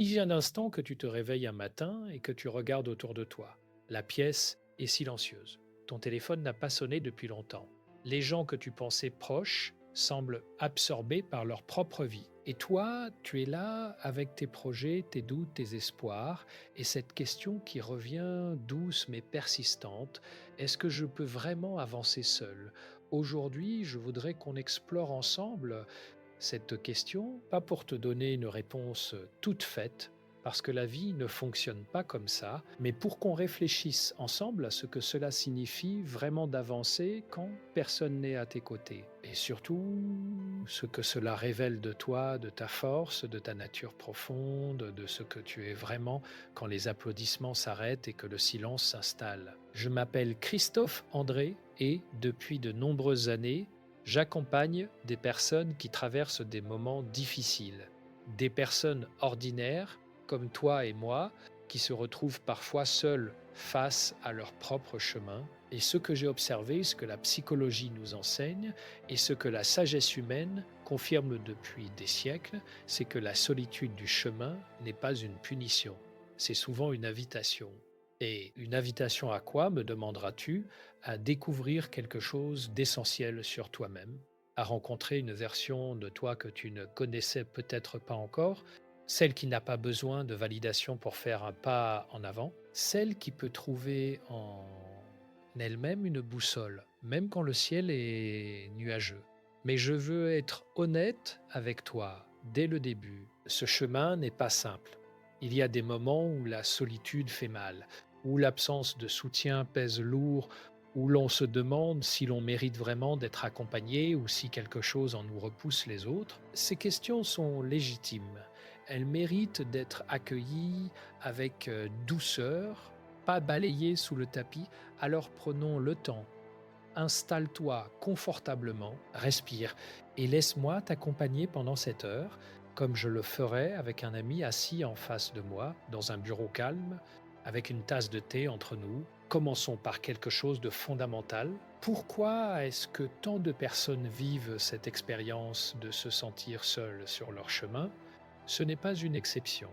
Il y a un instant que tu te réveilles un matin et que tu regardes autour de toi. La pièce est silencieuse. Ton téléphone n'a pas sonné depuis longtemps. Les gens que tu pensais proches semblent absorbés par leur propre vie. Et toi, tu es là avec tes projets, tes doutes, tes espoirs, et cette question qui revient douce mais persistante, est-ce que je peux vraiment avancer seul? Aujourd'hui, je voudrais qu'on explore ensemble cette question, pas pour te donner une réponse toute faite, parce que la vie ne fonctionne pas comme ça, mais pour qu'on réfléchisse ensemble à ce que cela signifie vraiment d'avancer quand personne n'est à tes côtés. Et surtout, ce que cela révèle de toi, de ta force, de ta nature profonde, de ce que tu es vraiment quand les applaudissements s'arrêtent et que le silence s'installe. Je m'appelle Christophe André et, depuis de nombreuses années, j'accompagne des personnes qui traversent des moments difficiles, des personnes ordinaires comme toi et moi qui se retrouvent parfois seules face à leur propre chemin. Et ce que j'ai observé, ce que la psychologie nous enseigne et ce que la sagesse humaine confirme depuis des siècles, c'est que la solitude du chemin n'est pas une punition, c'est souvent une invitation. Et une invitation à quoi, me demanderas-tu? À découvrir quelque chose d'essentiel sur toi-même, à rencontrer une version de toi que tu ne connaissais peut-être pas encore, celle qui n'a pas besoin de validation pour faire un pas en avant, celle qui peut trouver en elle-même une boussole, même quand le ciel est nuageux. Mais je veux être honnête avec toi dès le début. Ce chemin n'est pas simple. Il y a des moments où la solitude fait mal, où l'absence de soutien pèse lourd, où l'on se demande si l'on mérite vraiment d'être accompagné ou si quelque chose en nous repousse les autres. Ces questions sont légitimes. Elles méritent d'être accueillies avec douceur, pas balayées sous le tapis. Alors prenons le temps. Installe-toi confortablement, respire et laisse-moi t'accompagner pendant cette heure, comme je le ferais avec un ami assis en face de moi, dans un bureau calme, avec une tasse de thé entre nous. Commençons par quelque chose de fondamental. Pourquoi est-ce que tant de personnes vivent cette expérience de se sentir seules sur leur chemin? Ce n'est pas une exception,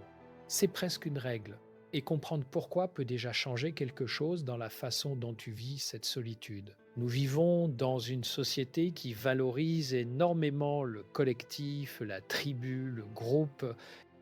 c'est presque une règle. Et comprendre pourquoi peut déjà changer quelque chose dans la façon dont tu vis cette solitude. Nous vivons dans une société qui valorise énormément le collectif, la tribu, le groupe.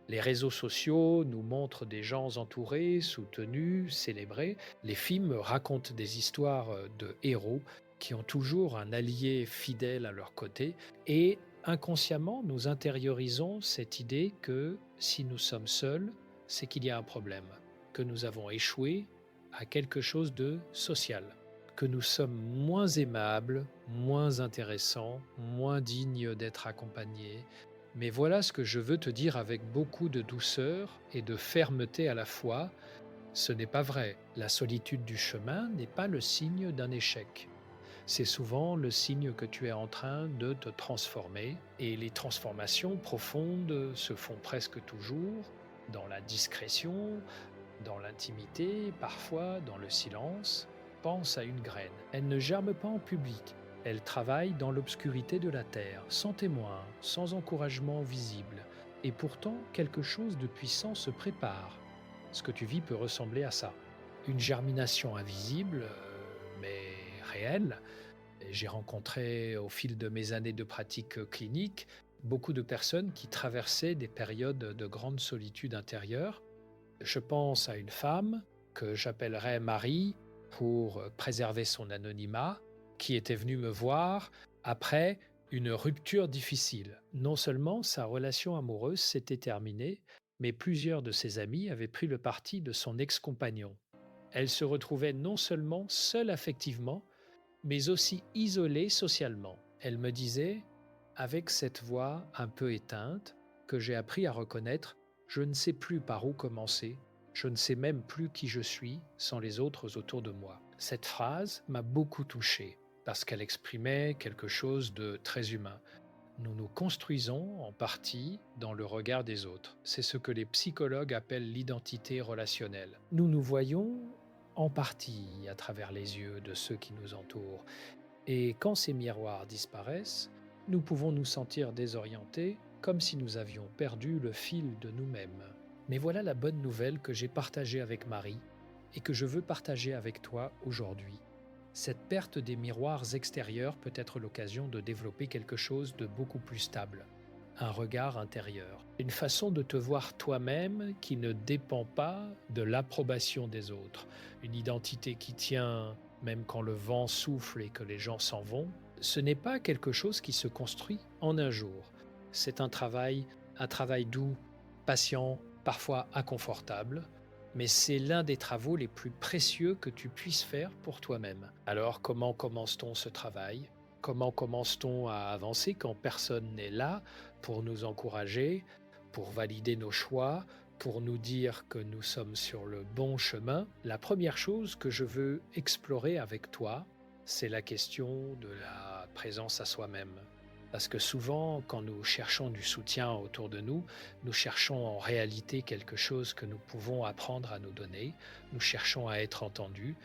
Les réseaux sociaux nous montrent des gens entourés, soutenus, célébrés. Les films racontent des histoires de héros qui ont toujours un allié fidèle à leur côté. Et inconsciemment, nous intériorisons cette idée que si nous sommes seuls, c'est qu'il y a un problème, que nous avons échoué à quelque chose de social, que nous sommes moins aimables, moins intéressants, moins dignes d'être accompagnés. Mais voilà ce que je veux te dire avec beaucoup de douceur et de fermeté à la fois. Ce n'est pas vrai. La solitude du chemin n'est pas le signe d'un échec. C'est souvent le signe que tu es en train de te transformer. Et les transformations profondes se font presque toujours dans la discrétion, dans l'intimité, parfois dans le silence. Pense à une graine. Elle ne germe pas en public. Elle travaille dans l'obscurité de la terre, sans témoin, sans encouragement visible. Et pourtant, quelque chose de puissant se prépare. Ce que tu vis peut ressembler à ça. Une germination invisible, mais réelle. J'ai rencontré au fil de mes années de pratique clinique beaucoup de personnes qui traversaient des périodes de grande solitude intérieure. Je pense à une femme que j'appellerais Marie pour préserver son anonymat, qui était venue me voir après une rupture difficile. Non seulement sa relation amoureuse s'était terminée, mais plusieurs de ses amis avaient pris le parti de son ex-compagnon. Elle se retrouvait non seulement seule affectivement, mais aussi isolée socialement. Elle me disait, avec cette voix un peu éteinte, que j'ai appris à reconnaître, je ne sais plus par où commencer, je ne sais même plus qui je suis sans les autres autour de moi. Cette phrase m'a beaucoup touché parce qu'elle exprimait quelque chose de très humain. Nous nous construisons en partie dans le regard des autres. C'est ce que les psychologues appellent l'identité relationnelle. Nous nous voyons en partie à travers les yeux de ceux qui nous entourent. Et quand ces miroirs disparaissent, nous pouvons nous sentir désorientés, comme si nous avions perdu le fil de nous-mêmes. Mais voilà la bonne nouvelle que j'ai partagée avec Marie et que je veux partager avec toi aujourd'hui. Cette perte des miroirs extérieurs peut être l'occasion de développer quelque chose de beaucoup plus stable, un regard intérieur, une façon de te voir toi-même qui ne dépend pas de l'approbation des autres, une identité qui tient même quand le vent souffle et que les gens s'en vont. Ce n'est pas quelque chose qui se construit en un jour. C'est un travail doux, patient, parfois inconfortable, mais c'est l'un des travaux les plus précieux que tu puisses faire pour toi-même. Alors comment commence-t-on ce travail? Comment commence-t-on à avancer quand personne n'est là pour nous encourager, pour valider nos choix, pour nous dire que nous sommes sur le bon chemin? La première chose que je veux explorer avec toi, c'est la question de la présence à soi-même. Parce que souvent, quand nous cherchons du soutien autour de nous, nous cherchons en réalité quelque chose que nous pouvons apprendre à nous donner. Nous cherchons à être entendus,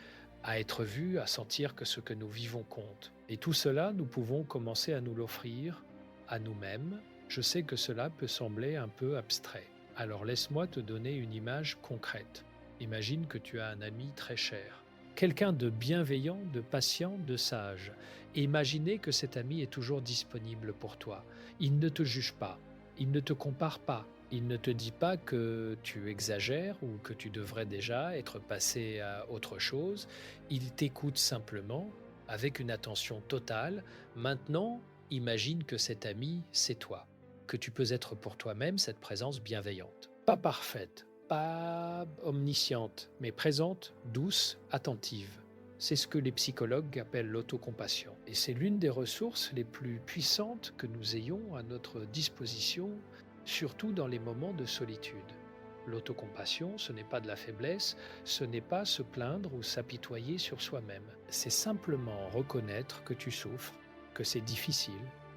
à être vus, à sentir que ce que nous vivons compte. Et tout cela, nous pouvons commencer à nous l'offrir à nous-mêmes. Je sais que cela peut sembler un peu abstrait. Alors laisse-moi te donner une image concrète. Imagine que tu as un ami très cher, quelqu'un de bienveillant, de patient, de sage. Et imaginez que cet ami est toujours disponible pour toi. Il ne te juge pas, il ne te compare pas, il ne te dit pas que tu exagères ou que tu devrais déjà être passé à autre chose. Il t'écoute simplement avec une attention totale. Maintenant, imagine que cet ami, c'est toi, que tu peux être pour toi-même cette présence bienveillante. Pas parfaite, pas omnisciente, mais présente, douce, attentive. C'est ce que les psychologues appellent l'autocompassion. Et c'est l'une des ressources les plus puissantes que nous ayons à notre disposition, surtout dans les moments de solitude. L'autocompassion, ce n'est pas de la faiblesse, ce n'est pas se plaindre ou s'apitoyer sur soi-même. C'est simplement reconnaître que tu souffres, que c'est difficile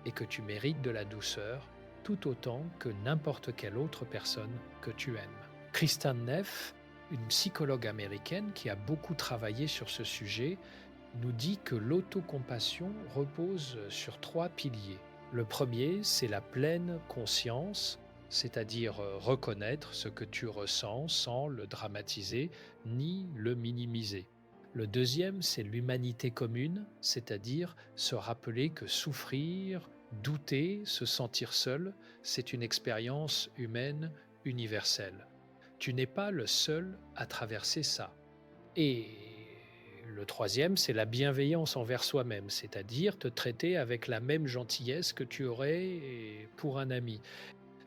et que tu mérites de la douceur tout autant que n'importe quelle autre personne que tu aimes. Kristin Neff, une psychologue américaine qui a beaucoup travaillé sur ce sujet, nous dit que l'autocompassion repose sur 3 piliers. Le premier, c'est la pleine conscience, c'est-à-dire reconnaître ce que tu ressens sans le dramatiser ni le minimiser. Le deuxième, c'est l'humanité commune, c'est-à-dire se rappeler que souffrir, douter, se sentir seul, c'est une expérience humaine universelle. Tu n'es pas le seul à traverser ça. Et le troisième, c'est la bienveillance envers soi-même, c'est-à-dire te traiter avec la même gentillesse que tu aurais pour un ami.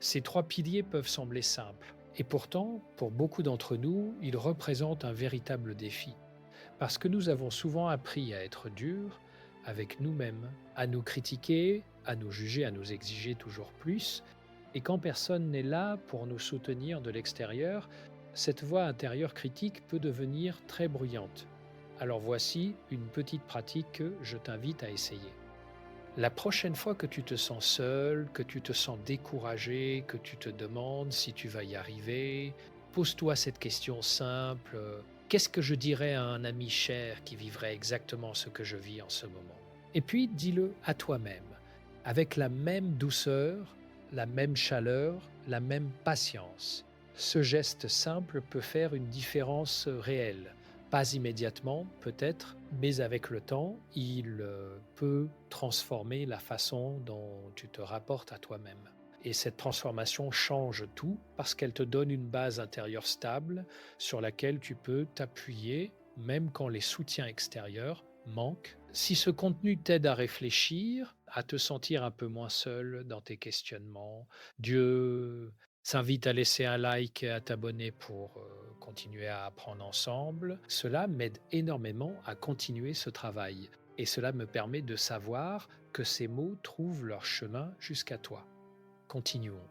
Ces 3 piliers peuvent sembler simples. Et pourtant, pour beaucoup d'entre nous, ils représentent un véritable défi. Parce que nous avons souvent appris à être durs avec nous-mêmes, à nous critiquer, à nous juger, à nous exiger toujours plus. Et quand personne n'est là pour nous soutenir de l'extérieur, cette voix intérieure critique peut devenir très bruyante. Alors voici une petite pratique que je t'invite à essayer. La prochaine fois que tu te sens seul, que tu te sens découragé, que tu te demandes si tu vas y arriver, pose-toi cette question simple. Qu'est-ce que je dirais à un ami cher qui vivrait exactement ce que je vis en ce moment? Et puis dis-le à toi-même, avec la même douceur, la même chaleur, la même patience. Ce geste simple peut faire une différence réelle. Pas immédiatement, peut-être, mais avec le temps, il peut transformer la façon dont tu te rapportes à toi-même. Et cette transformation change tout parce qu'elle te donne une base intérieure stable sur laquelle tu peux t'appuyer même quand les soutiens extérieurs manquent. Si ce contenu t'aide à réfléchir, à te sentir un peu moins seul dans tes questionnements, Dieu s'invite à laisser un like et à t'abonner pour continuer à apprendre ensemble, cela m'aide énormément à continuer ce travail. Et cela me permet de savoir que ces mots trouvent leur chemin jusqu'à toi. Continuons.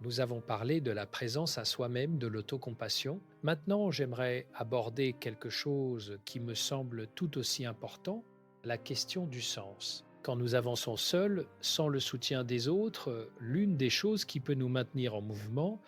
Nous avons parlé de la présence à soi-même, de l'autocompassion. Maintenant, j'aimerais aborder quelque chose qui me semble tout aussi important, la question du sens. Quand nous avançons seuls, sans le soutien des autres, l'une des choses qui peut nous maintenir en mouvement,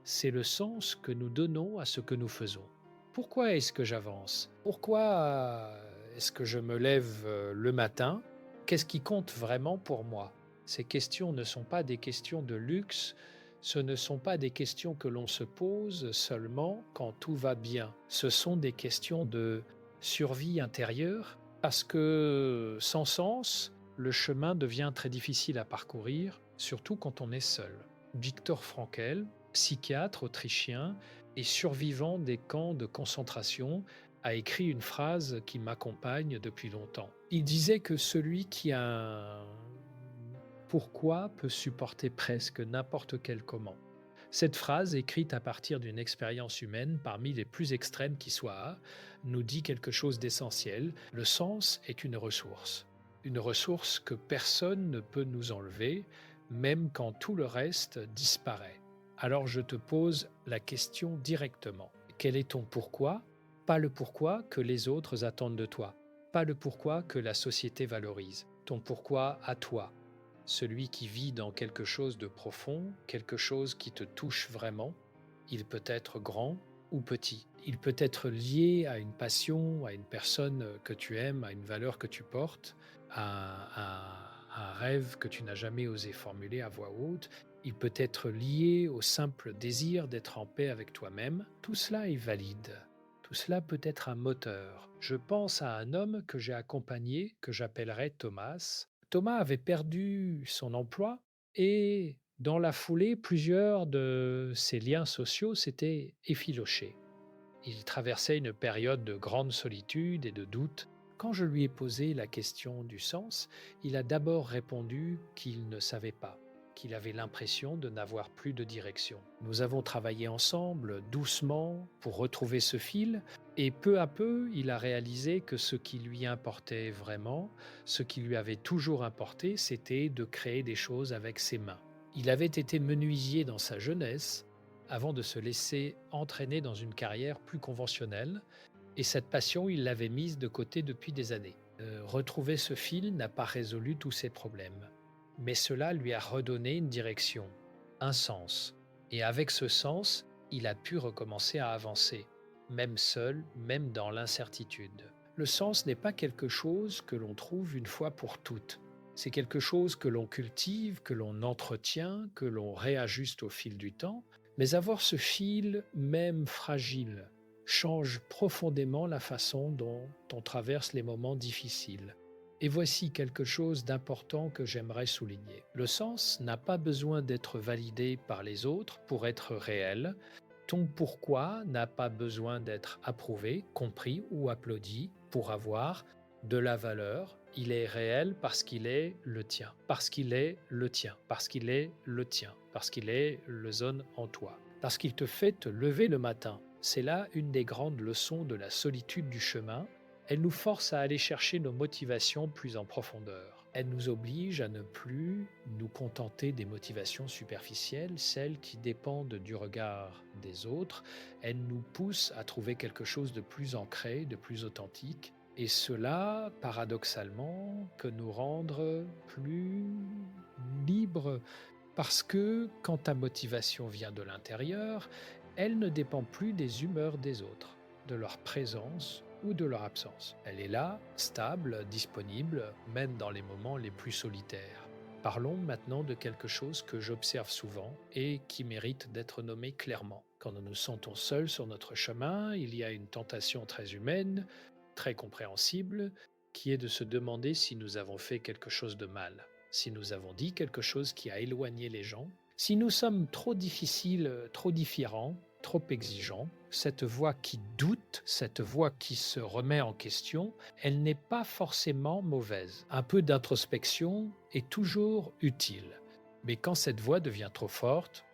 c'est le sens que nous donnons à ce que nous faisons. Pourquoi est-ce que j'avance? Pourquoi est-ce que je me lève le matin? Qu'est-ce qui compte vraiment pour moi? Ces questions ne sont pas des questions de luxe, Ce ne sont pas des questions que l'on se pose seulement quand tout va bien. Ce sont des questions de survie intérieure parce que sans sens, le chemin devient très difficile à parcourir, surtout quand on est seul. Viktor Frankl, psychiatre autrichien et survivant des camps de concentration, a écrit une phrase qui m'accompagne depuis longtemps. Il disait que celui qui a un pourquoi peut supporter presque n'importe quel comment. Cette phrase, écrite à partir d'une expérience humaine parmi les plus extrêmes qui soient, nous dit quelque chose d'essentiel. Le sens est une ressource que personne ne peut nous enlever, même quand tout le reste disparaît. Alors je te pose la question directement. Quel est ton pourquoi? Pas le pourquoi que les autres attendent de toi, pas le pourquoi que la société valorise. Ton pourquoi à toi, celui qui vit dans quelque chose de profond, quelque chose qui te touche vraiment. Il peut être grand ou petit. Il peut être lié à une passion, à une personne que tu aimes, à une valeur que tu portes, à un rêve que tu n'as jamais osé formuler à voix haute. Il peut être lié au simple désir d'être en paix avec toi-même. Tout cela est valide. Tout cela peut être un moteur. Je pense à un homme que j'ai accompagné, que j'appellerais Thomas. Thomas avait perdu son emploi et dans la foulée, plusieurs de ses liens sociaux s'étaient effilochés. Il traversait une période de grande solitude et de doute. Quand je lui ai posé la question du sens, il a d'abord répondu qu'il ne savait pas, qu'il avait l'impression de n'avoir plus de direction. Nous avons travaillé ensemble, doucement, pour retrouver ce fil, et peu à peu, il a réalisé que ce qui lui importait vraiment, ce qui lui avait toujours importé, c'était de créer des choses avec ses mains. Il avait été menuisier dans sa jeunesse, avant de se laisser entraîner dans une carrière plus conventionnelle, et cette passion, il l'avait mise de côté depuis des années. Retrouver ce fil n'a pas résolu tous ses problèmes, mais cela lui a redonné une direction, un sens. Et avec ce sens, il a pu recommencer à avancer, même seul, même dans l'incertitude. Le sens n'est pas quelque chose que l'on trouve une fois pour toutes. C'est quelque chose que l'on cultive, que l'on entretient, que l'on réajuste au fil du temps, mais avoir ce fil, même fragile, change profondément la façon dont on traverse les moments difficiles. Et voici quelque chose d'important que j'aimerais souligner. Le sens n'a pas besoin d'être validé par les autres pour être réel. Ton pourquoi n'a pas besoin d'être approuvé, compris ou applaudi pour avoir de la valeur. Il est réel parce qu'il est le tien, parce qu'il est le tien, parce qu'il est le tien, parce qu'il est le zone en toi, parce qu'il te fait te lever le matin. C'est là une des grandes leçons de la solitude du chemin. Elle nous force à aller chercher nos motivations plus en profondeur. Elle nous oblige à ne plus nous contenter des motivations superficielles, celles qui dépendent du regard des autres. Elle nous pousse à trouver quelque chose de plus ancré, de plus authentique. Et cela, paradoxalement, peut nous rendre plus libres parce que quand ta motivation vient de l'intérieur, elle ne dépend plus des humeurs des autres, de leur présence ou de leur absence. Elle est là, stable, disponible, même dans les moments les plus solitaires. Parlons maintenant de quelque chose que j'observe souvent et qui mérite d'être nommé clairement. Quand nous nous sentons seuls sur notre chemin, il y a une tentation très humaine, très compréhensible, qui est de se demander si nous avons fait quelque chose de mal, si nous avons dit quelque chose qui a éloigné les gens, si nous sommes trop difficiles, trop différents, trop exigeants. Cette voix qui doute, cette voix qui se remet en question, elle n'est pas forcément mauvaise. Un peu d'introspection est toujours utile. Mais quand cette voix devient trop forte,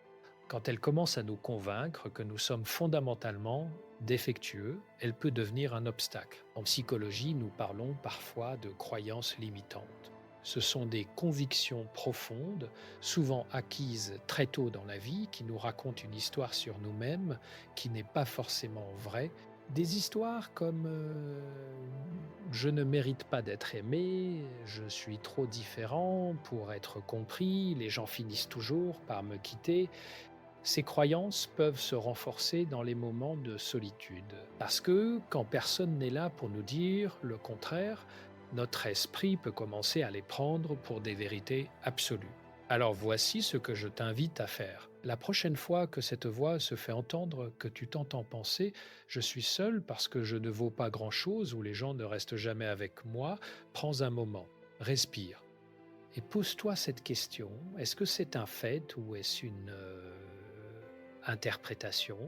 quand elle commence à nous convaincre que nous sommes fondamentalement défectueux, elle peut devenir un obstacle. En psychologie, nous parlons parfois de croyances limitantes. Ce sont des convictions profondes, souvent acquises très tôt dans la vie, qui nous racontent une histoire sur nous-mêmes qui n'est pas forcément vraie. Des histoires comme je ne mérite pas d'être aimé, je suis trop différent pour être compris, les gens finissent toujours par me quitter. Ces croyances peuvent se renforcer dans les moments de solitude. Parce que quand personne n'est là pour nous dire le contraire, notre esprit peut commencer à les prendre pour des vérités absolues. Alors voici ce que je t'invite à faire. La prochaine fois que cette voix se fait entendre, que tu t'entends penser: «Je suis seul parce que je ne vaux pas grand-chose» ou «Les gens ne restent jamais avec moi», prends un moment, respire et pose-toi cette question: est-ce que c'est un fait ou est-ce une, interprétation?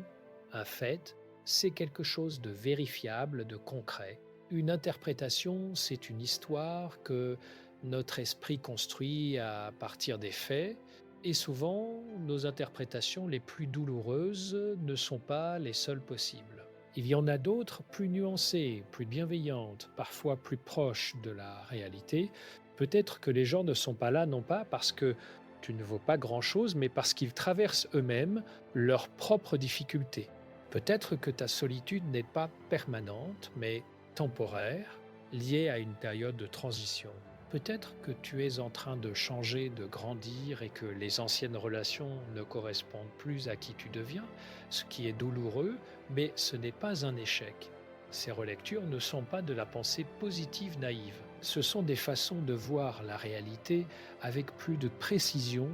Un fait, c'est quelque chose de vérifiable, de concret. Une interprétation, c'est une histoire que notre esprit construit à partir des faits et souvent, nos interprétations les plus douloureuses ne sont pas les seules possibles. Il y en a d'autres plus nuancées, plus bienveillantes, parfois plus proches de la réalité. Peut-être que les gens ne sont pas là non pas parce que tu ne vaux pas grand-chose, mais parce qu'ils traversent eux-mêmes leurs propres difficultés. Peut-être que ta solitude n'est pas permanente, mais temporaire, liée à une période de transition. Peut-être que tu es en train de changer, de grandir et que les anciennes relations ne correspondent plus à qui tu deviens, ce qui est douloureux, mais ce n'est pas un échec. Ces relectures ne sont pas de la pensée positive naïve. Ce sont des façons de voir la réalité avec plus de précision,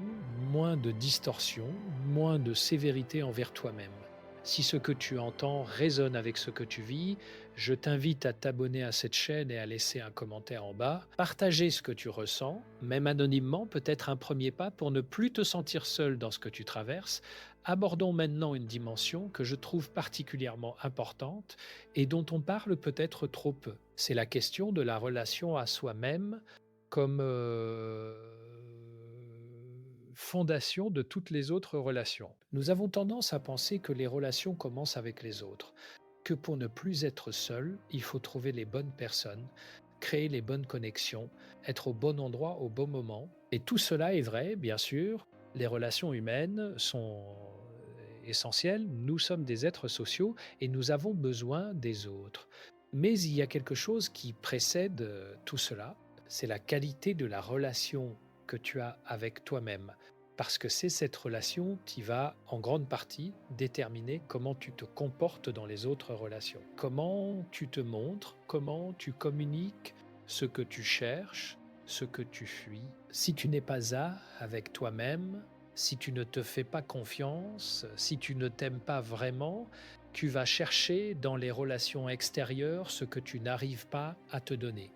moins de distorsion, moins de sévérité envers toi-même. Si ce que tu entends résonne avec ce que tu vis, je t'invite à t'abonner à cette chaîne et à laisser un commentaire en bas. Partager ce que tu ressens, même anonymement, peut être un premier pas pour ne plus te sentir seul dans ce que tu traverses. Abordons maintenant une dimension que je trouve particulièrement importante et dont on parle peut-être trop peu. C'est la question de la relation à soi-même comme fondation de toutes les autres relations. Nous avons tendance à penser que les relations commencent avec les autres, que pour ne plus être seul, il faut trouver les bonnes personnes, créer les bonnes connexions, être au bon endroit au bon moment. Et tout cela est vrai, bien sûr. Les relations humaines sont essentielles. Nous sommes des êtres sociaux et nous avons besoin des autres. Mais il y a quelque chose qui précède tout cela, c'est la qualité de la relation que tu as avec toi-même. Parce que c'est cette relation qui va, en grande partie, déterminer comment tu te comportes dans les autres relations. Comment tu te montres, comment tu communiques ce que tu cherches, ce que tu fuis. Si tu n'es pas avec toi-même, si tu ne te fais pas confiance, si tu ne t'aimes pas vraiment, tu vas chercher dans les relations extérieures ce que tu n'arrives pas à te donner.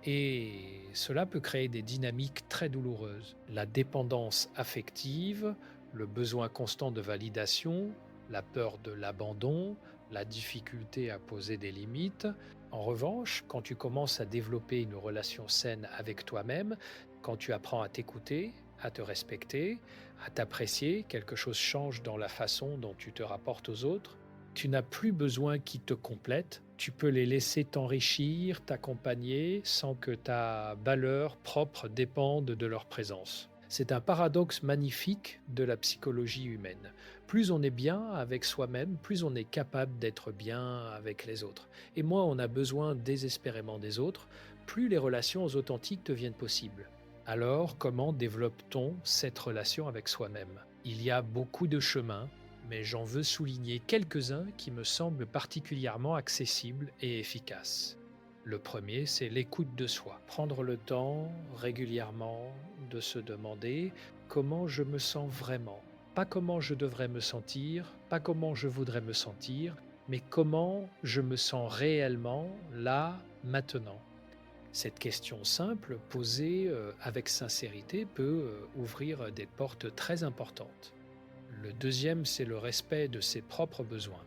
Et cela peut créer des dynamiques très douloureuses. La dépendance affective, le besoin constant de validation, la peur de l'abandon, la difficulté à poser des limites. En revanche, quand tu commences à développer une relation saine avec toi-même, quand tu apprends à t'écouter, à te respecter, à t'apprécier, quelque chose change dans la façon dont tu te rapportes aux autres. Tu n'as plus besoin qu'ils te complètent, tu peux les laisser t'enrichir, t'accompagner sans que ta valeur propre dépende de leur présence. C'est un paradoxe magnifique de la psychologie humaine. Plus on est bien avec soi-même, plus on est capable d'être bien avec les autres. Et moins on a besoin désespérément des autres, plus les relations authentiques deviennent possibles. Alors, comment développe-t-on cette relation avec soi-même? Il y a beaucoup de chemins, mais j'en veux souligner quelques-uns qui me semblent particulièrement accessibles et efficaces. Le premier, c'est l'écoute de soi. Prendre le temps régulièrement de se demander comment je me sens vraiment. Pas comment je devrais me sentir, pas comment je voudrais me sentir, mais comment je me sens réellement là, maintenant. Cette question simple, posée avec sincérité, peut ouvrir des portes très importantes. Le deuxième, c'est le respect de ses propres besoins.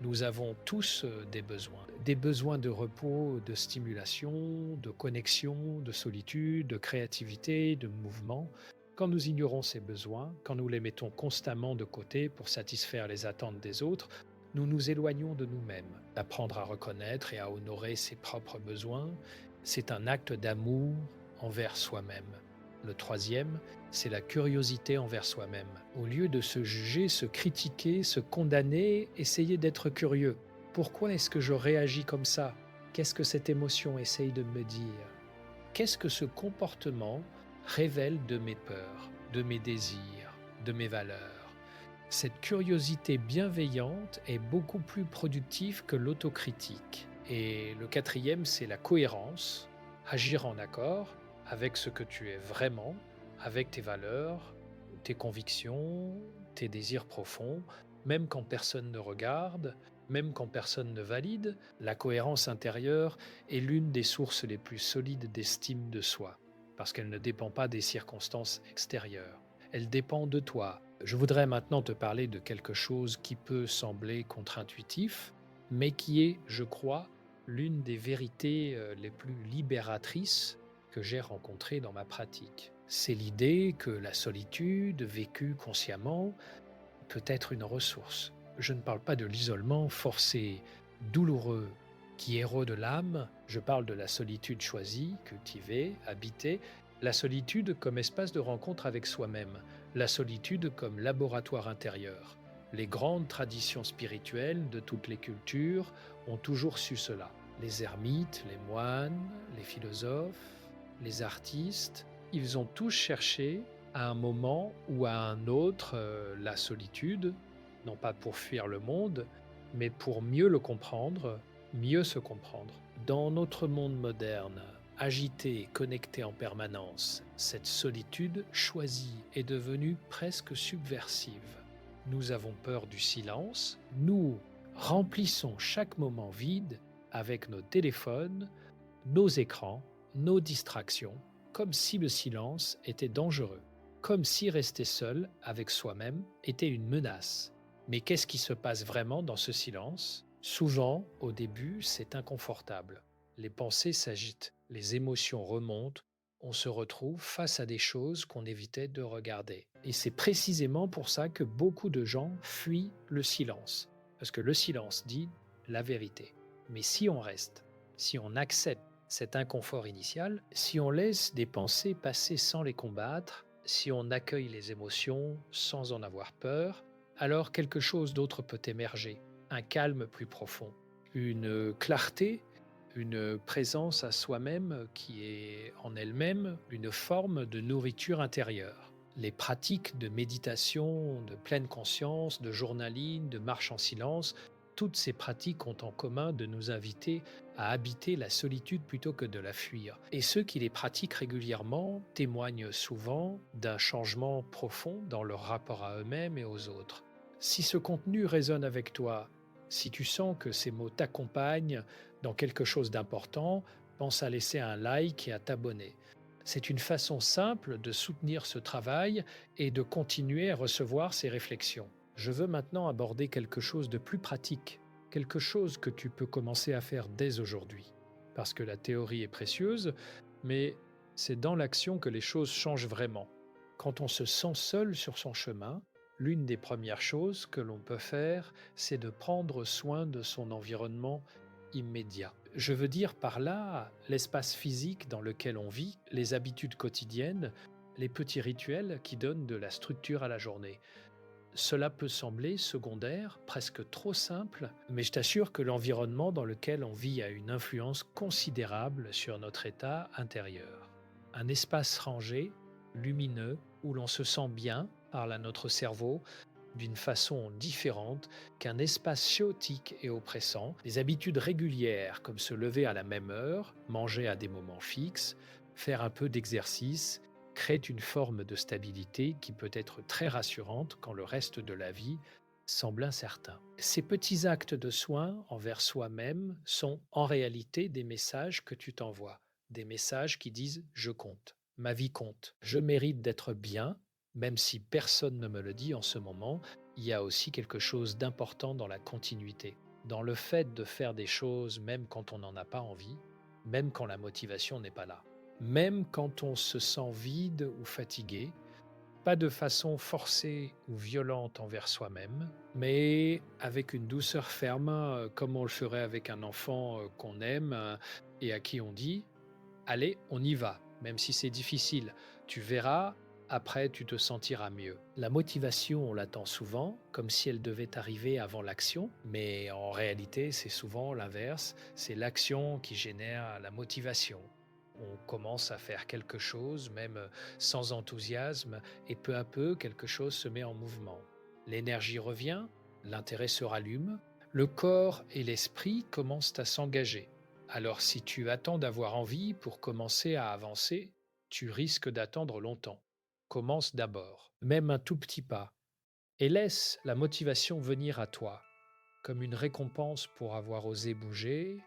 Nous avons tous des besoins de repos, de stimulation, de connexion, de solitude, de créativité, de mouvement. Quand nous ignorons ces besoins, quand nous les mettons constamment de côté pour satisfaire les attentes des autres, nous nous éloignons de nous-mêmes. Apprendre à reconnaître et à honorer ses propres besoins, c'est un acte d'amour envers soi-même. Le troisième, c'est la curiosité envers soi-même. Au lieu de se juger, se critiquer, se condamner, essayer d'être curieux. Pourquoi est-ce que je réagis comme ça? Qu'est-ce que cette émotion essaye de me dire? Qu'est-ce que ce comportement révèle de mes peurs, de mes désirs, de mes valeurs? Cette curiosité bienveillante est beaucoup plus productive que l'autocritique. Et le quatrième, c'est la cohérence, agir en accord avec ce que tu es vraiment, avec tes valeurs, tes convictions, tes désirs profonds, même quand personne ne regarde, même quand personne ne valide. La cohérence intérieure est l'une des sources les plus solides d'estime de soi, parce qu'elle ne dépend pas des circonstances extérieures. Elle dépend de toi. Je voudrais maintenant te parler de quelque chose qui peut sembler contre-intuitif, mais qui est, je crois, l'une des vérités les plus libératrices que j'ai rencontrées dans ma pratique. C'est l'idée que la solitude, vécue consciemment, peut être une ressource. Je ne parle pas de l'isolement forcé, douloureux, qui érode l'âme, je parle de la solitude choisie, cultivée, habitée, la solitude comme espace de rencontre avec soi-même, la solitude comme laboratoire intérieur. Les grandes traditions spirituelles de toutes les cultures ont toujours su cela. Les ermites, les moines, les philosophes, les artistes, ils ont tous cherché à un moment ou à un autre la solitude, non pas pour fuir le monde, mais pour mieux le comprendre, mieux se comprendre. Dans notre monde moderne, agité et connecté en permanence, cette solitude choisie est devenue presque subversive. Nous avons peur du silence, nous remplissons chaque moment vide avec nos téléphones, nos écrans, nos distractions, comme si le silence était dangereux, comme si rester seul avec soi-même était une menace. Mais qu'est-ce qui se passe vraiment dans ce silence? Souvent, au début, c'est inconfortable. Les pensées s'agitent, les émotions remontent, on se retrouve face à des choses qu'on évitait de regarder. Et c'est précisément pour ça que beaucoup de gens fuient le silence. Parce que le silence dit la vérité. Mais si on reste, si on accepte cet inconfort initial, si on laisse des pensées passer sans les combattre, si on accueille les émotions sans en avoir peur, alors quelque chose d'autre peut émerger, un calme plus profond, une clarté, une présence à soi-même qui est en elle-même une forme de nourriture intérieure. Les pratiques de méditation, de pleine conscience, de journaling, de marche en silence, toutes ces pratiques ont en commun de nous inviter à habiter la solitude plutôt que de la fuir. Et ceux qui les pratiquent régulièrement témoignent souvent d'un changement profond dans leur rapport à eux-mêmes et aux autres. Si ce contenu résonne avec toi, si tu sens que ces mots t'accompagnent dans quelque chose d'important, pense à laisser un like et à t'abonner. C'est une façon simple de soutenir ce travail et de continuer à recevoir ces réflexions. Je veux maintenant aborder quelque chose de plus pratique, quelque chose que tu peux commencer à faire dès aujourd'hui. Parce que la théorie est précieuse, mais c'est dans l'action que les choses changent vraiment. Quand on se sent seul sur son chemin, l'une des premières choses que l'on peut faire, c'est de prendre soin de son environnement immédiat. Je veux dire par là l'espace physique dans lequel on vit, les habitudes quotidiennes, les petits rituels qui donnent de la structure à la journée. Cela peut sembler secondaire, presque trop simple, mais je t'assure que l'environnement dans lequel on vit a une influence considérable sur notre état intérieur. Un espace rangé, lumineux, où l'on se sent bien, parle à notre cerveau d'une façon différente qu'un espace chaotique et oppressant. Des habitudes régulières comme se lever à la même heure, manger à des moments fixes, faire un peu d'exercice, créent une forme de stabilité qui peut être très rassurante quand le reste de la vie semble incertain. Ces petits actes de soin envers soi-même sont en réalité des messages que tu t'envoies, des messages qui disent ⁇ Je compte, ma vie compte, je mérite d'être bien, même si personne ne me le dit en ce moment, il y a aussi quelque chose d'important dans la continuité, dans le fait de faire des choses même quand on n'en a pas envie, même quand la motivation n'est pas là. Même quand on se sent vide ou fatigué, pas de façon forcée ou violente envers soi-même, mais avec une douceur ferme, comme on le ferait avec un enfant qu'on aime et à qui on dit ⁇ Allez, on y va, même si c'est difficile, tu verras, après tu te sentiras mieux. ⁇ La motivation, on l'attend souvent, comme si elle devait arriver avant l'action, mais en réalité c'est souvent l'inverse, c'est l'action qui génère la motivation. On commence à faire quelque chose, même sans enthousiasme, et peu à peu, quelque chose se met en mouvement. L'énergie revient, l'intérêt se rallume, le corps et l'esprit commencent à s'engager. Alors si tu attends d'avoir envie pour commencer à avancer, tu risques d'attendre longtemps. Commence d'abord, même un tout petit pas. et laisse la motivation venir à toi, comme une récompense pour avoir osé bouger.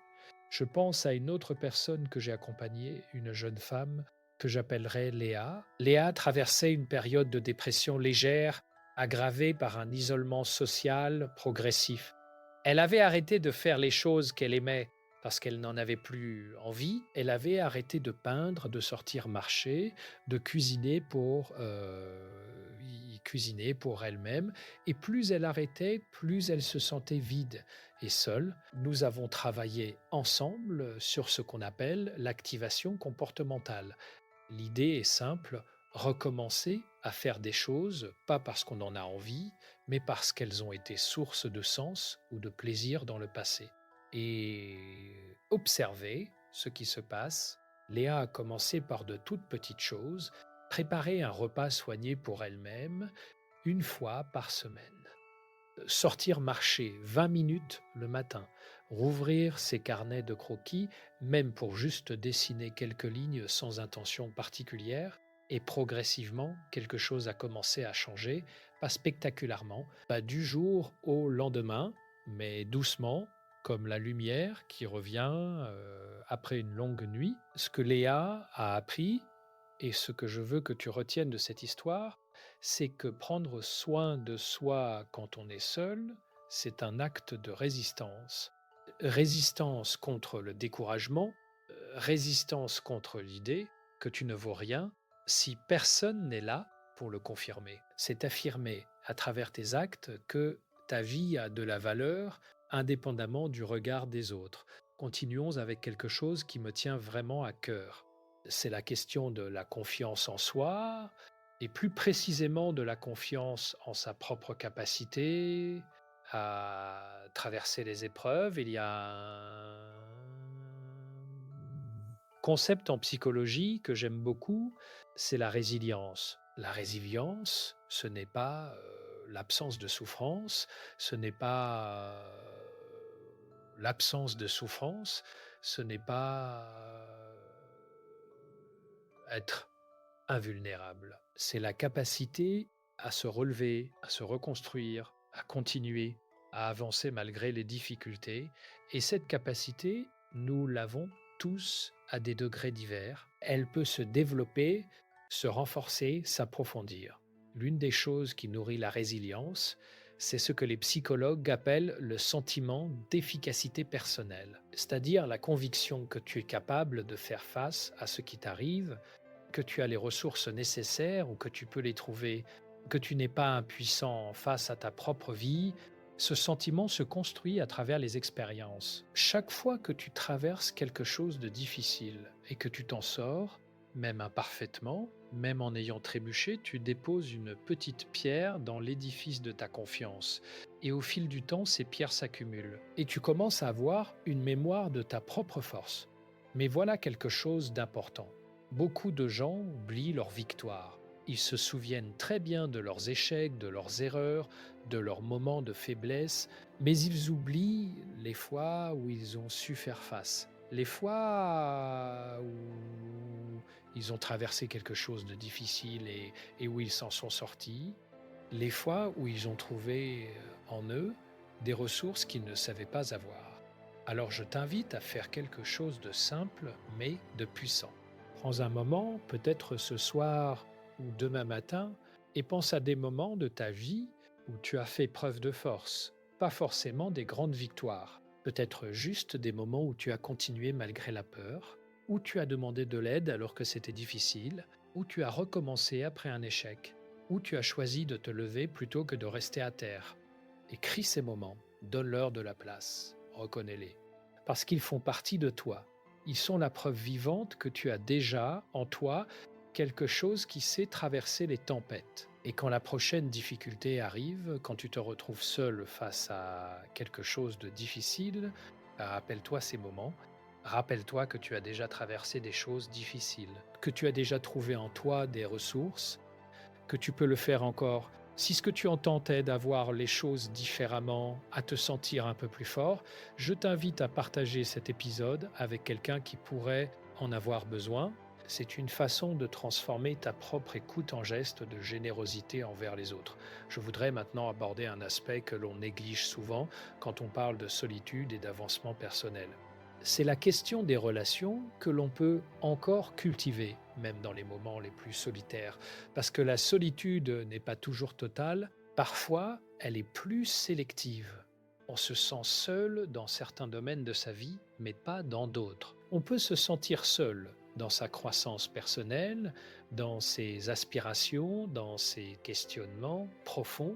Je pense à une autre personne que j'ai accompagnée, une jeune femme que j'appellerais Léa. Léa traversait une période de dépression légère, aggravée par un isolement social progressif. Elle avait arrêté de faire les choses qu'elle aimait parce qu'elle n'en avait plus envie. Elle avait arrêté de peindre, de sortir marcher, de cuisiner pour elle-même. Et plus elle arrêtait, plus elle se sentait vide et seule. Nous avons travaillé ensemble sur ce qu'on appelle l'activation comportementale. L'idée est simple, recommencer à faire des choses, pas parce qu'on en a envie, mais parce qu'elles ont été source de sens ou de plaisir dans le passé. Et observer ce qui se passe. Léa a commencé par de toutes petites choses, préparer un repas soigné pour elle-même une fois par semaine. Sortir marcher 20 minutes le matin, rouvrir ses carnets de croquis, même pour juste dessiner quelques lignes sans intention particulière, et progressivement, quelque chose a commencé à changer, pas spectaculairement, pas du jour au lendemain, mais doucement, comme la lumière qui revient après une longue nuit. Ce que Léa a appris, et ce que je veux que tu retiennes de cette histoire, c'est que prendre soin de soi quand on est seul, c'est un acte de résistance. Résistance contre le découragement, résistance contre l'idée que tu ne vaux rien si personne n'est là pour le confirmer. C'est affirmer à travers tes actes que ta vie a de la valeur indépendamment du regard des autres. Continuons avec quelque chose qui me tient vraiment à cœur. C'est la question de la confiance en soi, et plus précisément de la confiance en sa propre capacité à traverser les épreuves. Il y a un concept en psychologie que j'aime beaucoup, c'est la résilience. La résilience, ce n'est pas l'absence de souffrance, ce n'est pas l'absence de souffrance, ce n'est pas être invulnérable. C'est la capacité à se relever, à se reconstruire, à continuer, à avancer malgré les difficultés. Et cette capacité, nous l'avons tous à des degrés divers. Elle peut se développer, se renforcer, s'approfondir. L'une des choses qui nourrit la résilience, c'est ce que les psychologues appellent le sentiment d'efficacité personnelle, c'est-à-dire la conviction que tu es capable de faire face à ce qui t'arrive, que tu as les ressources nécessaires ou que tu peux les trouver, que tu n'es pas impuissant face à ta propre vie. Ce sentiment se construit à travers les expériences. Chaque fois que tu traverses quelque chose de difficile et que tu t'en sors, même imparfaitement, même en ayant trébuché, tu déposes une petite pierre dans l'édifice de ta confiance. Et au fil du temps, ces pierres s'accumulent. Et tu commences à avoir une mémoire de ta propre force. Mais voilà quelque chose d'important. Beaucoup de gens oublient leur victoire. Ils se souviennent très bien de leurs échecs, de leurs erreurs, de leurs moments de faiblesse, mais ils oublient les fois où ils ont su faire face, les fois où ils ont traversé quelque chose de difficile et où ils s'en sont sortis, les fois où ils ont trouvé en eux des ressources qu'ils ne savaient pas avoir. Alors je t'invite à faire quelque chose de simple mais de puissant. Prends un moment, peut-être ce soir ou demain matin, et pense à des moments de ta vie où tu as fait preuve de force, pas forcément des grandes victoires, peut-être juste des moments où tu as continué malgré la peur, où tu as demandé de l'aide alors que c'était difficile, où tu as recommencé après un échec, où tu as choisi de te lever plutôt que de rester à terre. Écris ces moments, donne-leur de la place, reconnais-les, parce qu'ils font partie de toi. Ils sont la preuve vivante que tu as déjà en toi quelque chose qui sait traverser les tempêtes. Et quand la prochaine difficulté arrive, quand tu te retrouves seul face à quelque chose de difficile, rappelle-toi ces moments. Rappelle-toi que tu as déjà traversé des choses difficiles, que tu as déjà trouvé en toi des ressources, que tu peux le faire encore. Si ce que tu entends t'aide à voir les choses différemment, à te sentir un peu plus fort, je t'invite à partager cet épisode avec quelqu'un qui pourrait en avoir besoin. C'est une façon de transformer ta propre écoute en geste de générosité envers les autres. Je voudrais maintenant aborder un aspect que l'on néglige souvent quand on parle de solitude et d'avancement personnel. C'est la question des relations que l'on peut encore cultiver, même dans les moments les plus solitaires, parce que la solitude n'est pas toujours totale, parfois elle est plus sélective. On se sent seul dans certains domaines de sa vie, mais pas dans d'autres. On peut se sentir seul dans sa croissance personnelle, dans ses aspirations, dans ses questionnements profonds,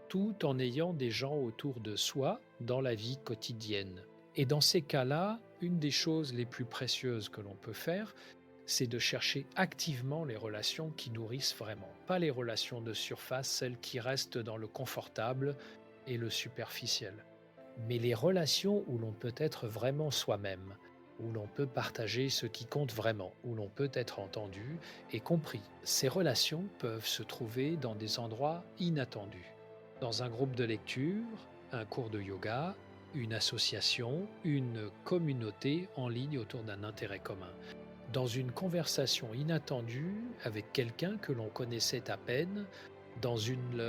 tout en ayant des gens autour de soi dans la vie quotidienne. Et dans ces cas-là, une des choses les plus précieuses que l'on peut faire, c'est de chercher activement les relations qui nourrissent vraiment. Pas les relations de surface, celles qui restent dans le confortable et le superficiel, mais les relations où l'on peut être vraiment soi-même, où l'on peut partager ce qui compte vraiment, où l'on peut être entendu et compris. Ces relations peuvent se trouver dans des endroits inattendus. Dans un groupe de lecture, un cours de yoga, une association, une communauté en ligne autour d'un intérêt commun. Dans une conversation inattendue avec quelqu'un que l'on connaissait à peine, dans une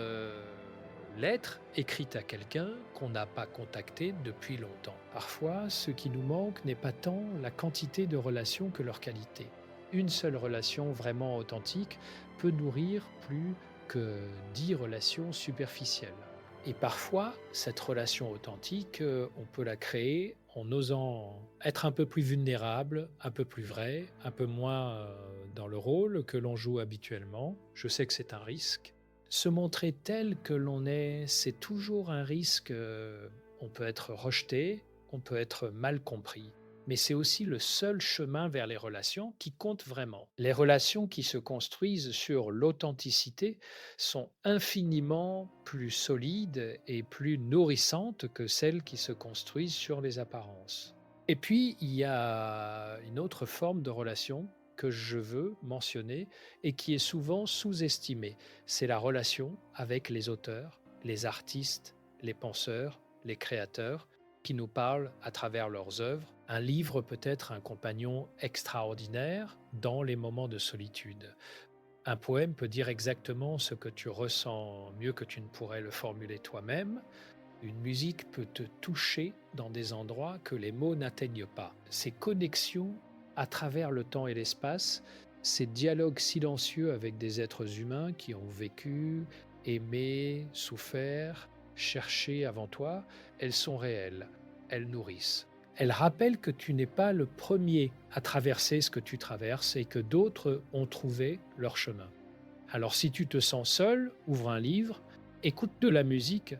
lettre écrite à quelqu'un qu'on n'a pas contacté depuis longtemps. Parfois, ce qui nous manque n'est pas tant la quantité de relations que leur qualité. Une seule relation vraiment authentique peut nourrir plus que 10 relations superficielles. Et parfois, cette relation authentique, on peut la créer en osant être un peu plus vulnérable, un peu plus vrai, un peu moins dans le rôle que l'on joue habituellement. Je sais que c'est un risque. Se montrer tel que l'on est, c'est toujours un risque. On peut être rejeté, on peut être mal compris. Mais c'est aussi le seul chemin vers les relations qui comptent vraiment. Les relations qui se construisent sur l'authenticité sont infiniment plus solides et plus nourrissantes que celles qui se construisent sur les apparences. Et puis, il y a une autre forme de relation que je veux mentionner et qui est souvent sous-estimée. C'est la relation avec les auteurs, les artistes, les penseurs, les créateurs qui nous parlent à travers leurs œuvres. Un livre peut être un compagnon extraordinaire dans les moments de solitude. Un poème peut dire exactement ce que tu ressens mieux que tu ne pourrais le formuler toi-même. Une musique peut te toucher dans des endroits que les mots n'atteignent pas. Ces connexions à travers le temps et l'espace, ces dialogues silencieux avec des êtres humains qui ont vécu, aimé, souffert, cherché avant toi, elles sont réelles, elles nourrissent. Elles rappellent que tu n'es pas le premier à traverser ce que tu traverses et que d'autres ont trouvé leur chemin. Alors si tu te sens seul, ouvre un livre, écoute de la musique,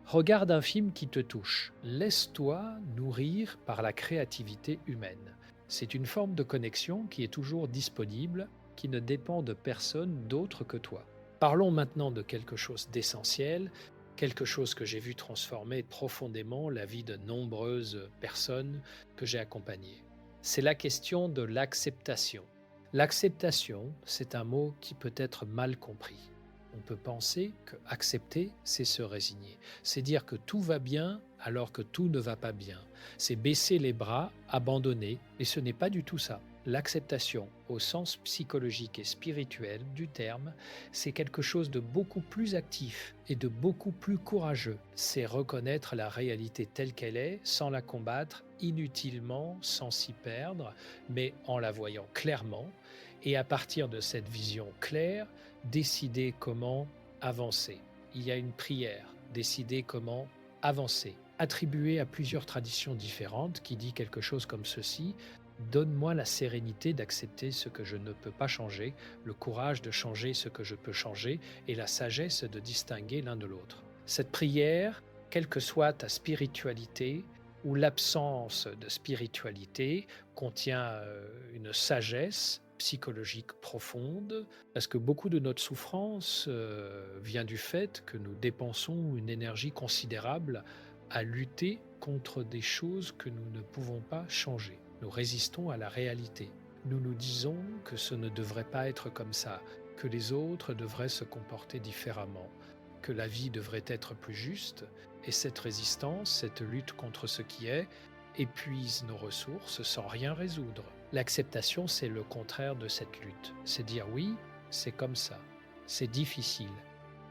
regarde un film qui te touche. Laisse-toi nourrir par la créativité humaine. C'est une forme de connexion qui est toujours disponible, qui ne dépend de personne d'autre que toi. Parlons maintenant de quelque chose d'essentiel, quelque chose que j'ai vu transformer profondément la vie de nombreuses personnes que j'ai accompagnées. C'est la question de l'acceptation. L'acceptation, c'est un mot qui peut être mal compris. On peut penser que accepter, c'est se résigner. C'est dire que tout va bien alors que tout ne va pas bien. C'est baisser les bras, abandonner, et ce n'est pas du tout ça. L'acceptation, au sens psychologique et spirituel du terme, c'est quelque chose de beaucoup plus actif et de beaucoup plus courageux. C'est reconnaître la réalité telle qu'elle est, sans la combattre inutilement, sans s'y perdre, mais en la voyant clairement, et à partir de cette vision claire, décider comment avancer. Il y a une prière, décider comment avancer, attribuée à plusieurs traditions différentes qui dit quelque chose comme ceci: donne-moi la sérénité d'accepter ce que je ne peux pas changer, le courage de changer ce que je peux changer et la sagesse de distinguer l'un de l'autre. Cette prière, quelle que soit ta spiritualité ou l'absence de spiritualité, contient une sagesse psychologique profonde, parce que beaucoup de notre souffrance vient du fait que nous dépensons une énergie considérable à lutter contre des choses que nous ne pouvons pas changer. Nous résistons à la réalité. Nous nous disons que ce ne devrait pas être comme ça, que les autres devraient se comporter différemment, que la vie devrait être plus juste, et cette résistance, cette lutte contre ce qui est, épuise nos ressources sans rien résoudre. L'acceptation, c'est le contraire de cette lutte. C'est dire oui, c'est comme ça, c'est difficile,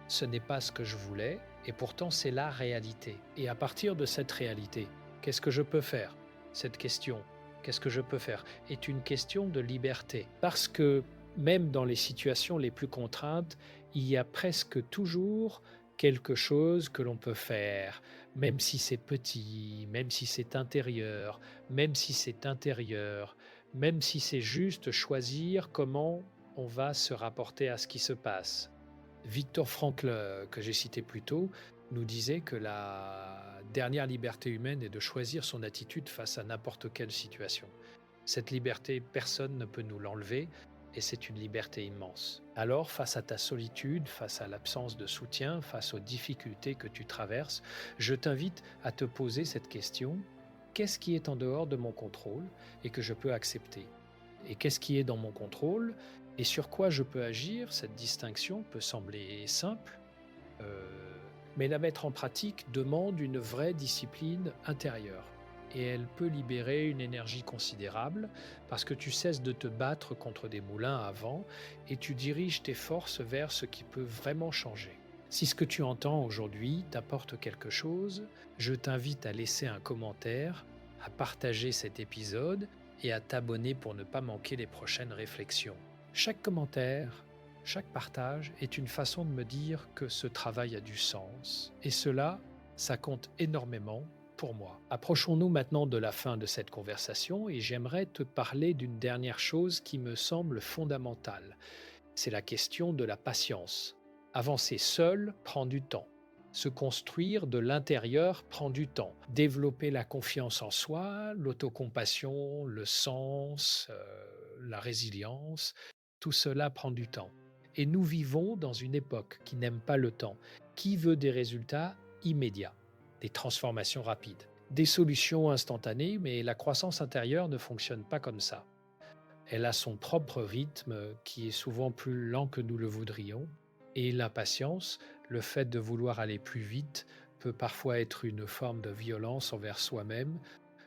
ce n'est pas ce que je voulais, et pourtant c'est la réalité. Et à partir de cette réalité, qu'est-ce que je peux faire? Cette question, qu'est-ce que je peux faire, est une question de liberté. Parce que même dans les situations les plus contraintes, il y a presque toujours quelque chose que l'on peut faire, même si c'est petit, même si c'est intérieur, même si c'est intérieur, même si c'est juste choisir comment on va se rapporter à ce qui se passe. Viktor Frankl, que j'ai cité plus tôt, nous disait que la dernière liberté humaine est de choisir son attitude face à n'importe quelle situation. Cette liberté, personne ne peut nous l'enlever et c'est une liberté immense. Alors, face à ta solitude, face à l'absence de soutien, face aux difficultés que tu traverses, je t'invite à te poser cette question: qu'est-ce qui est en dehors de mon contrôle et que je peux accepter? Et qu'est-ce qui est dans mon contrôle et sur quoi je peux agir? Cette distinction peut sembler simple, euh, mais la mettre en pratique demande une vraie discipline intérieure. Et elle peut libérer une énergie considérable parce que tu cesses de te battre contre des moulins à vent et tu diriges tes forces vers ce qui peut vraiment changer. Si ce que tu entends aujourd'hui t'apporte quelque chose, je t'invite à laisser un commentaire, à partager cet épisode et à t'abonner pour ne pas manquer les prochaines réflexions. Chaque commentaire, chaque partage est une façon de me dire que ce travail a du sens. Et cela, ça compte énormément pour moi. Approchons-nous maintenant de la fin de cette conversation et j'aimerais te parler d'une dernière chose qui me semble fondamentale. C'est la question de la patience. Avancer seul prend du temps. Se construire de l'intérieur prend du temps. Développer la confiance en soi, l'autocompassion, le sens, la résilience, tout cela prend du temps. Et nous vivons dans une époque qui n'aime pas le temps, qui veut des résultats immédiats, des transformations rapides, des solutions instantanées, mais la croissance intérieure ne fonctionne pas comme ça. Elle a son propre rythme qui est souvent plus lent que nous le voudrions, et l'impatience, le fait de vouloir aller plus vite, peut parfois être une forme de violence envers soi-même.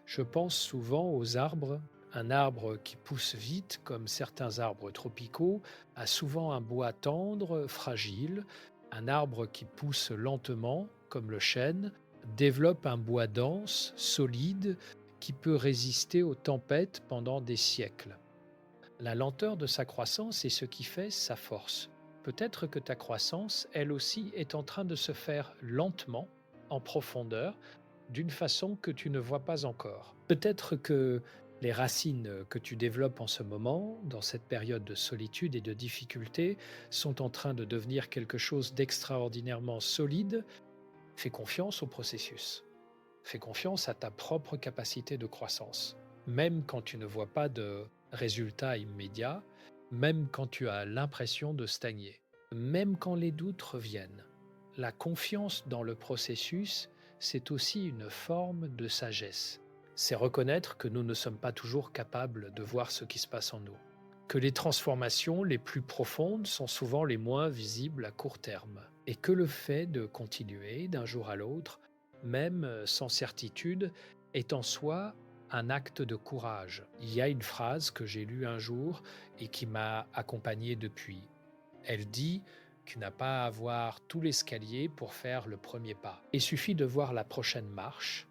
Je pense souvent aux arbres. Un arbre qui pousse vite, comme certains arbres tropicaux, a souvent un bois tendre, fragile. Un arbre qui pousse lentement, comme le chêne, développe un bois dense, solide, qui peut résister aux tempêtes pendant des siècles. La lenteur de sa croissance est ce qui fait sa force. Peut-être que ta croissance, elle aussi, est en train de se faire lentement, en profondeur, d'une façon que tu ne vois pas encore. Peut-être que les racines que tu développes en ce moment, dans cette période de solitude et de difficulté, sont en train de devenir quelque chose d'extraordinairement solide. Fais confiance au processus. Fais confiance à ta propre capacité de croissance. Même quand tu ne vois pas de résultats immédiats, même quand tu as l'impression de stagner, même quand les doutes reviennent. La confiance dans le processus, c'est aussi une forme de sagesse. C'est reconnaître que nous ne sommes pas toujours capables de voir ce qui se passe en nous, que les transformations les plus profondes sont souvent les moins visibles à court terme, et que le fait de continuer d'un jour à l'autre, même sans certitude, est en soi un acte de courage. Il y a une phrase que j'ai lue un jour et qui m'a accompagné depuis. Elle dit: tu n'as pas à voir tout l'escalier pour faire le premier pas. Il suffit de voir la prochaine marche.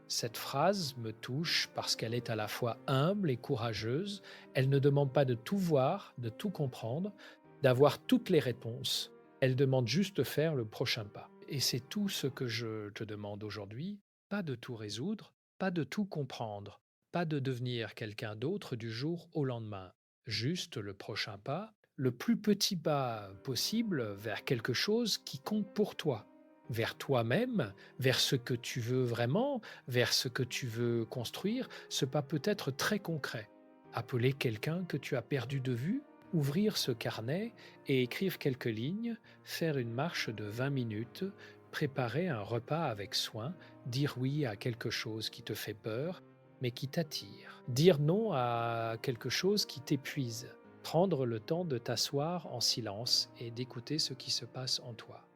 Cette phrase me touche parce qu'elle est à la fois humble et courageuse. Elle ne demande pas de tout voir, de tout comprendre, d'avoir toutes les réponses. Elle demande juste de faire le prochain pas. Et c'est tout ce que je te demande aujourd'hui. Pas de tout résoudre, pas de tout comprendre, pas de devenir quelqu'un d'autre du jour au lendemain. Juste le prochain pas, le plus petit pas possible vers quelque chose qui compte pour toi, vers toi-même, vers ce que tu veux vraiment, vers ce que tu veux construire. Ce pas peut être très concret. Appeler quelqu'un que tu as perdu de vue, ouvrir ce carnet et écrire quelques lignes, faire une marche de 20 minutes, préparer un repas avec soin, dire oui à quelque chose qui te fait peur, mais qui t'attire. Dire non à quelque chose qui t'épuise. Prendre le temps de t'asseoir en silence et d'écouter ce qui se passe en toi.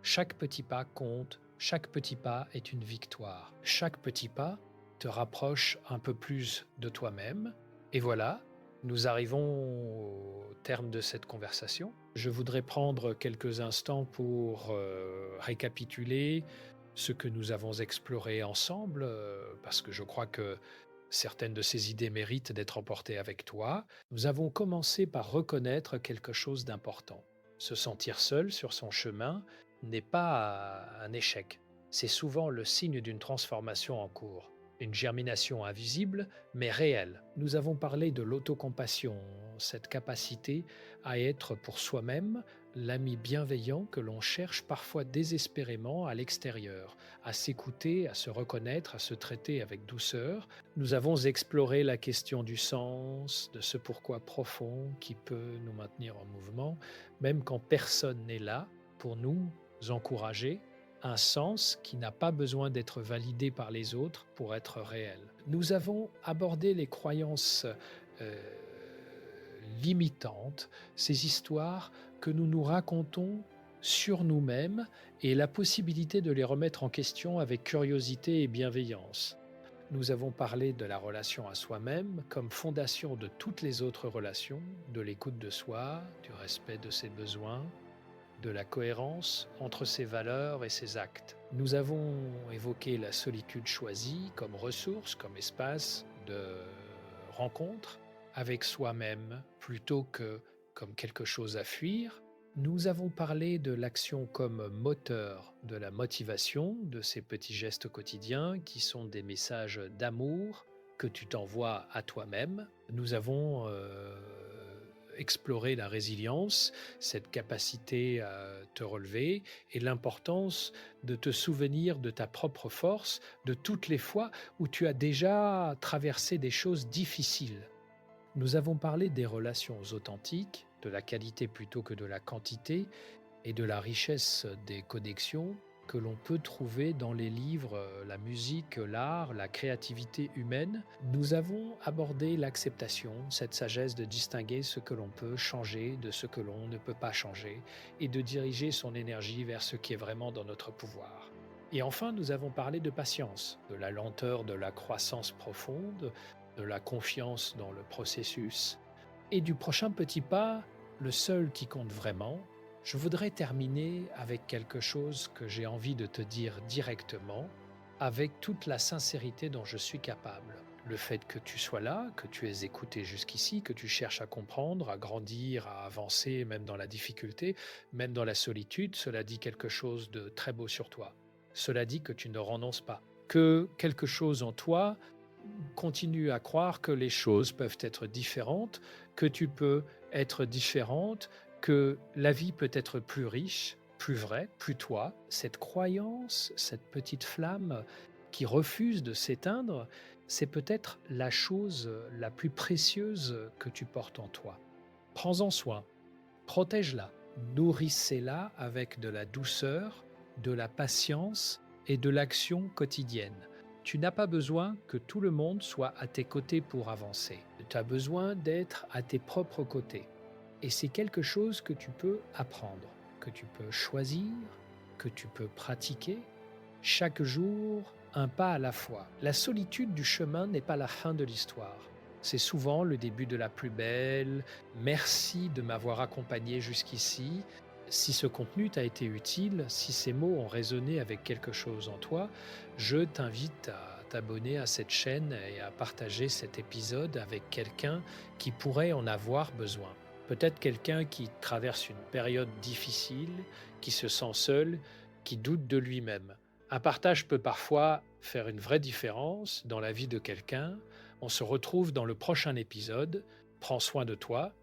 Chaque petit pas compte, chaque petit pas est une victoire. Chaque petit pas te rapproche un peu plus de toi-même, Et voilà, nous arrivons au terme de cette conversation. Je voudrais prendre quelques instants pour récapituler ce que nous avons exploré ensemble, parce que je crois que certaines de ces idées méritent d'être emportées avec toi. Nous avons commencé par reconnaître quelque chose d'important. Se sentir seul sur son chemin n'est pas un échec. C'est souvent le signe d'une transformation en cours, une germination invisible mais réelle. Nous avons parlé de l'autocompassion, cette capacité à être pour soi-même l'ami bienveillant que l'on cherche parfois désespérément à l'extérieur, à s'écouter, à se reconnaître, à se traiter avec douceur. Nous avons exploré la question du sens, de ce pourquoi profond qui peut nous maintenir en mouvement, même quand personne n'est là pour nous encourager, un sens qui n'a pas besoin d'être validé par les autres pour être réel. Nous avons abordé les croyances euh, limitantes, ces histoires que nous nous racontons sur nous-mêmes et la possibilité de les remettre en question avec curiosité et bienveillance. Nous avons parlé de la relation à soi-même comme fondation de toutes les autres relations, de l'écoute de soi, du respect de ses besoins, de la cohérence entre ses valeurs et ses actes. Nous avons évoqué la solitude choisie comme ressource, comme espace de rencontre avec soi-même plutôt que comme quelque chose à fuir. Nous avons parlé de l'action comme moteur de la motivation, de ces petits gestes quotidiens qui sont des messages d'amour que tu t'envoies à toi-même. Nous avons exploré la résilience, cette capacité à te relever et l'importance de te souvenir de ta propre force, de toutes les fois où tu as déjà traversé des choses difficiles. Nous avons parlé des relations authentiques, de la qualité plutôt que de la quantité, et de la richesse des connexions que l'on peut trouver dans les livres, la musique, l'art, la créativité humaine. Nous avons abordé l'acceptation, cette sagesse de distinguer ce que l'on peut changer de ce que l'on ne peut pas changer, et de diriger son énergie vers ce qui est vraiment dans notre pouvoir. Et enfin, nous avons parlé de patience, de la lenteur de la croissance profonde, de la confiance dans le processus, et du prochain petit pas, le seul qui compte vraiment. Je voudrais terminer avec quelque chose que j'ai envie de te dire directement, avec toute la sincérité dont je suis capable. Le fait que tu sois là, que tu aies écouté jusqu'ici, que tu cherches à comprendre, à grandir, à avancer, même dans la difficulté, même dans la solitude, cela dit quelque chose de très beau sur toi. Cela dit que tu ne renonces pas, que quelque chose en toi continue à croire que les choses peuvent être différentes, que tu peux être différente, que la vie peut être plus riche, plus vraie, plus toi. Cette croyance, cette petite flamme qui refuse de s'éteindre, c'est peut-être la chose la plus précieuse que tu portes en toi. Prends-en soin, protège-la, nourrissez-la avec de la douceur, de la patience et de l'action quotidienne. Tu n'as pas besoin que tout le monde soit à tes côtés pour avancer. Tu as besoin d'être à tes propres côtés. Et c'est quelque chose que tu peux apprendre, que tu peux choisir, que tu peux pratiquer. Chaque jour, un pas à la fois. La solitude du chemin n'est pas la fin de l'histoire. C'est souvent le début de la plus belle. Merci de m'avoir accompagné jusqu'ici. Si ce contenu t'a été utile, si ces mots ont résonné avec quelque chose en toi, je t'invite à t'abonner à cette chaîne et à partager cet épisode avec quelqu'un qui pourrait en avoir besoin. Peut-être quelqu'un qui traverse une période difficile, qui se sent seul, qui doute de lui-même. Un partage peut parfois faire une vraie différence dans la vie de quelqu'un. On se retrouve dans le prochain épisode. Prends soin de toi